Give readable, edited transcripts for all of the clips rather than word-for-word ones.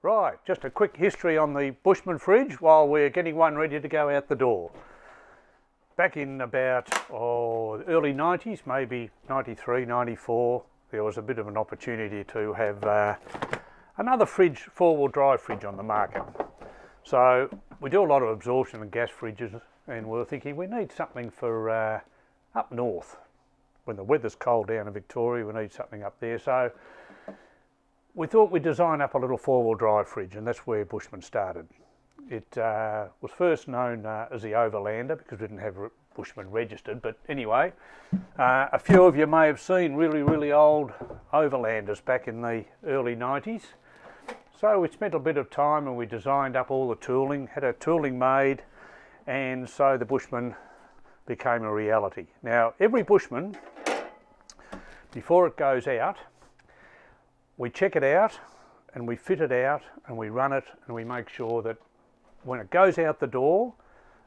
Right, just a quick history on the Bushman fridge while we're getting one ready to go out the door. Back in about early 90s, maybe 93, 94, there was a bit of an opportunity to have another fridge, four-wheel drive fridge on the market. So we do a lot of absorption and gas fridges, and we're thinking we need something for up north. When the weather's cold down in Victoria, we need something up there. So we thought we'd design up a little four-wheel drive fridge, and that's where Bushman started. It was first known as the Overlander because we didn't have Bushman registered, but anyway, a few of you may have seen really old Overlanders back in the early 90s. So we spent a bit of time and we designed up all the tooling, had our tooling made, and so the Bushman became a reality. Now, every Bushman, before it goes out, we check it out and we fit it out and we run it and we make sure that when it goes out the door,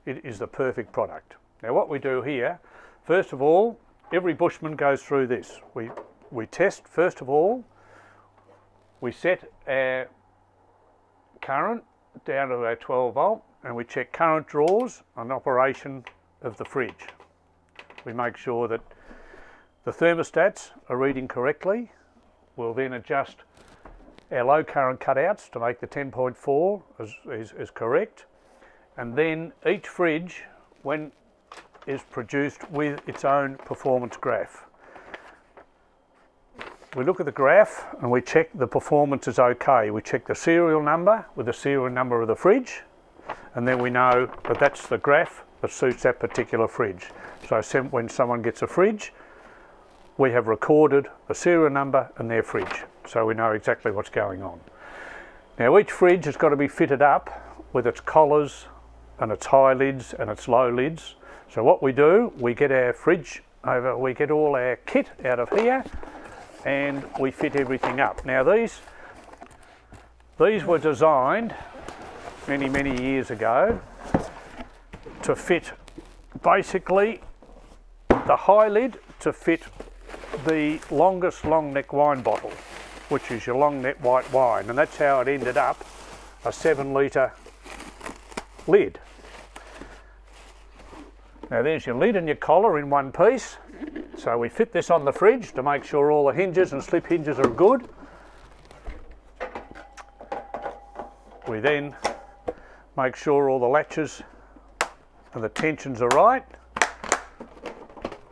it is the perfect product. Now what we do here, first of all, every Bushman goes through this. We test, first of all, we set our current down to our 12 volt and we check current draws on operation of the fridge. We make sure that the thermostats are reading correctly. We'll then adjust our low current cutouts to make the 10.4 is correct, and then each fridge is produced with its own performance graph. We look at the graph and we check the performance is okay. We check the serial number with the serial number of the fridge, and then we know that that's the graph that suits that particular fridge. So when someone gets a fridge, we have recorded the serial number and their fridge, so we know exactly what's going on. Now each fridge has got to be fitted up with its collars and its high lids and its low lids. So what we do, we get our fridge over, we get all our kit out of here and we fit everything up. Now these were designed many years ago to fit basically the high lid to fit the longest long neck wine bottle, which is your long neck white wine, and that's how it ended up a 7 litre lid. Now there's your lid and your collar in one piece. So we fit this on the fridge to make sure all the hinges and slip hinges are good. We then make sure all the latches and the tensions are right.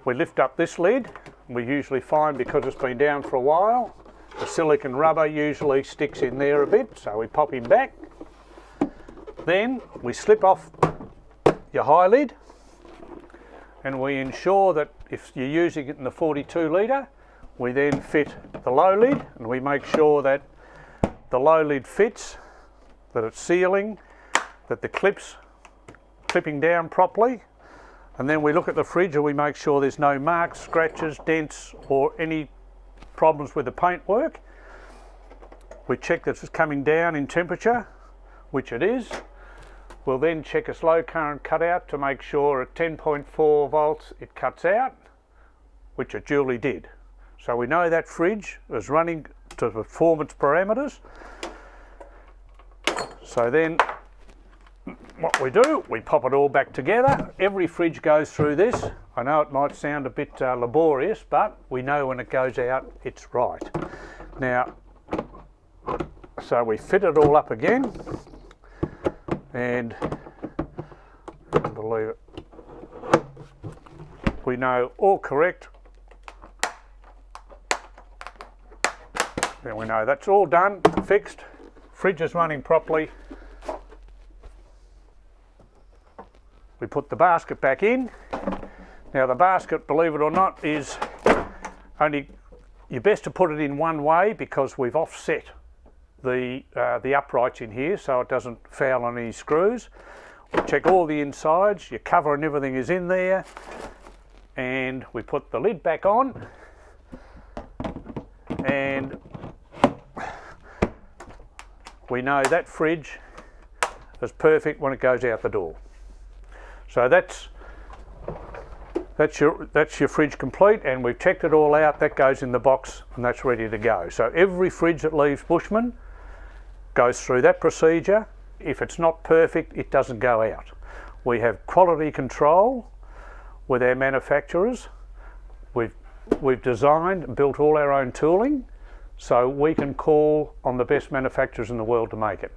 We lift up this lid. We usually find, because it's been down for a while, the silicone rubber usually sticks in there a bit, so we pop him back. Then we slip off your high lid and we ensure that if you're using it in the 42 litre, we then fit the low lid and we make sure that the low lid fits, that it's sealing, that the clipping down properly. And then we look at the fridge and we make sure there's no marks, scratches, dents or any problems with the paintwork. We check that it's coming down in temperature, which it is. We'll then check a slow current cutout to make sure at 10.4 volts it cuts out, which it duly did. So we know that fridge is running to performance parameters. So then what we do, we pop it all back together. Every fridge goes through this. I know it might sound a bit laborious, but we know when it goes out, it's right. Now, so we fit it all up again, and I can believe it. We know all correct. Then we know that's all done, fixed. Fridge is running properly. We put the basket back in. Now the basket, believe it or not, is only, you're best to put it in one way because we've offset the uprights in here so it doesn't foul on any screws. We check all the insides, your cover and everything is in there, and we put the lid back on, and we know that fridge is perfect when it goes out the door. So that's your fridge complete, and we've checked it all out. That goes in the box and that's ready to go. So every fridge that leaves Bushman goes through that procedure. If it's not perfect, it doesn't go out. We have quality control with our manufacturers. We've designed and built all our own tooling, so we can call on the best manufacturers in the world to make it.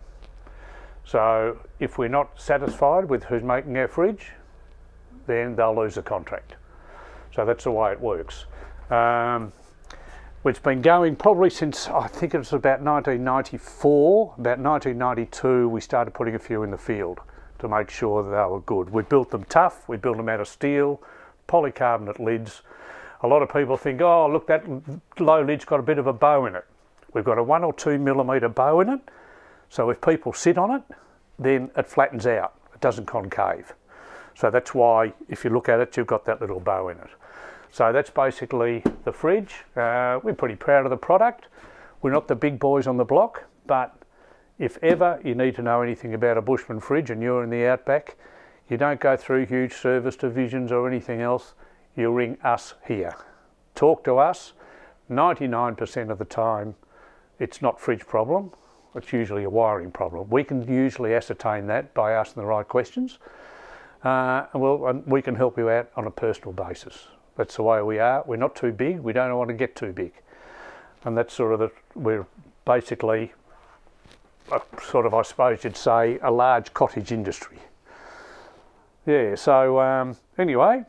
So if we're not satisfied with who's making our fridge, then they'll lose the contract. So that's the way it works. It's been going probably since, I think it was about 1994. About 1992 we started putting a few in the field to make sure that they were good. We built them tough, we built them out of steel, polycarbonate lids. A lot of people think, oh look, that low lid's got a bit of a bow in it. We've got a 1 or 2 millimetre bow in it, so if people sit on it, then it flattens out, it doesn't concave. So that's why, if you look at it, you've got that little bow in it. So that's basically the fridge. We're pretty proud of the product. We're not the big boys on the block, but if ever you need to know anything about a Bushman fridge and you're in the outback, you don't go through huge service divisions or anything else, you ring us here. Talk to us. 99% of the time it's not fridge problem, it's usually a wiring problem. We can usually ascertain that by asking the right questions. And we can help you out on a personal basis. That's the way we are. We're not too big. We don't want to get too big. And that's sort of we're basically, I suppose you'd say, a large cottage industry. Yeah, so anyway,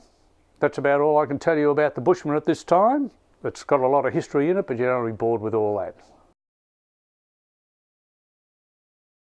that's about all I can tell you about the Bushman at this time. It's got a lot of history in it, but you don't want to be bored with all that.